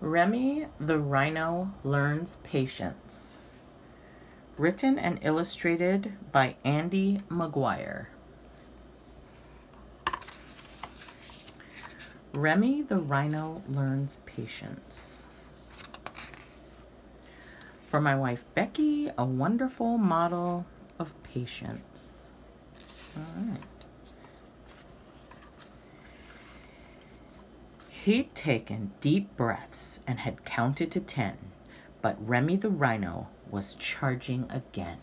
Remy the Rhino Learns Patience. Written and illustrated by Andy McGuire. Remy the Rhino Learns Patience. For my wife Becky, a wonderful model of patience. All right. He'd taken deep breaths and had counted to 10, but Remy the Rhino was charging again.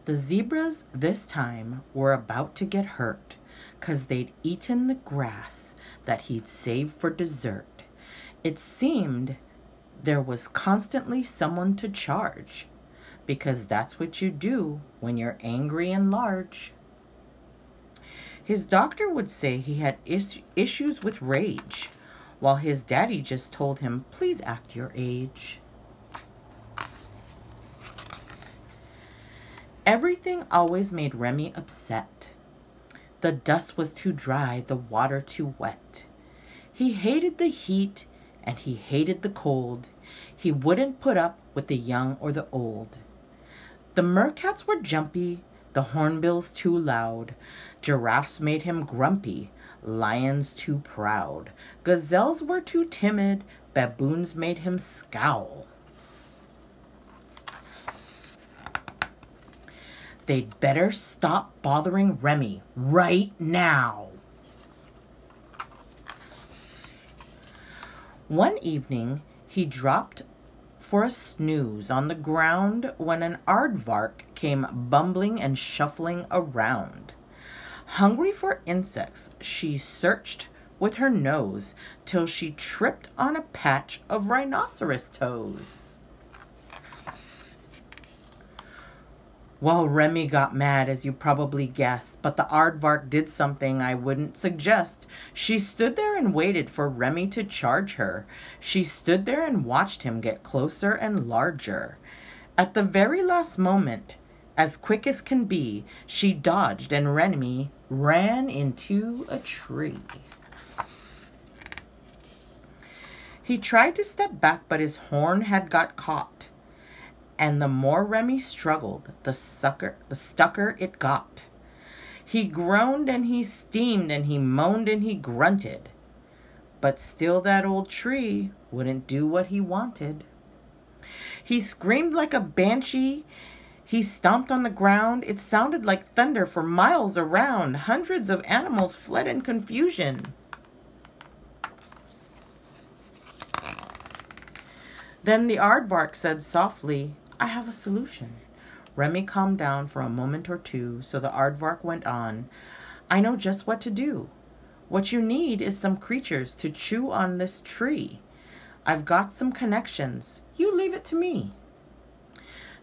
The zebras this time were about to get hurt 'cause they'd eaten the grass that he'd saved for dessert. It seemed there was constantly someone to charge, because that's what you do when you're angry and large. His doctor would say he had issues with rage, while his daddy just told him, please act your age. Everything always made Remy upset. The dust was too dry, the water too wet. He hated the heat and he hated the cold. He wouldn't put up with the young or the old. The meerkats were jumpy, the hornbills too loud. Giraffes made him grumpy, lions too proud. Gazelles were too timid, baboons made him scowl. They'd better stop bothering Remy right now. One evening, he dropped for a snooze on the ground when an aardvark came bumbling and shuffling around. Hungry for insects, she searched with her nose till she tripped on a patch of rhinoceros toes. Well, Remy got mad, as you probably guessed, but the aardvark did something I wouldn't suggest. She stood there and waited for Remy to charge her. She stood there and watched him get closer and larger. At the very last moment, as quick as can be, she dodged and Remy ran into a tree. He tried to step back, but his horn had got caught. And the more Remy struggled, the stucker it got. He groaned and he steamed and he moaned and he grunted. But still that old tree wouldn't do what he wanted. He screamed like a banshee. He stomped on the ground. It sounded like thunder for miles around. Hundreds of animals fled in confusion. Then the aardvark said softly, I have a solution. Remy calmed down for a moment or two, so the aardvark went on. I know just what to do. What you need is some creatures to chew on this tree. I've got some connections. You leave it to me.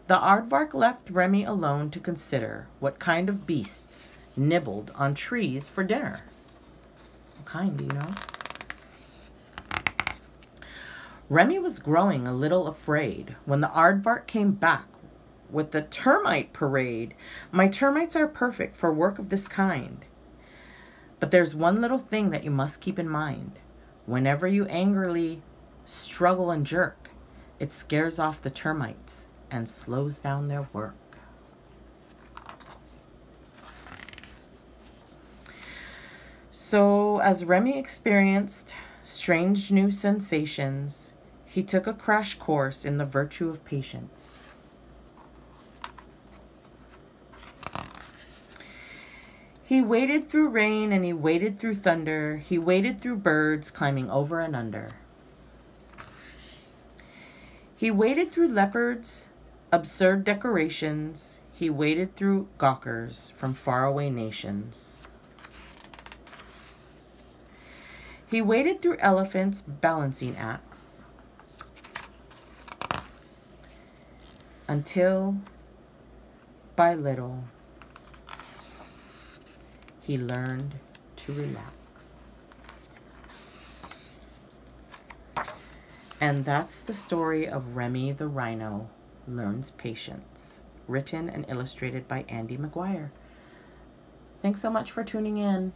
The aardvark left Remy alone to consider what kind of beasts nibbled on trees for dinner. What kind, you know? Remy was growing a little afraid when the aardvark came back with the termite parade. My termites are perfect for work of this kind. But there's one little thing that you must keep in mind. Whenever you angrily struggle and jerk, it scares off the termites and slows down their work. So as Remy experienced strange new sensations, he took a crash course in the virtue of patience. He waded through rain and he waded through thunder. He waded through birds climbing over and under. He waded through leopards, absurd decorations. He waded through gawkers from faraway nations. He waded through elephants' balancing acts. Until, by little, he learned to relax. And that's the story of Remy the Rhino Learns Patience, written and illustrated by Andy McGuire. Thanks so much for tuning in.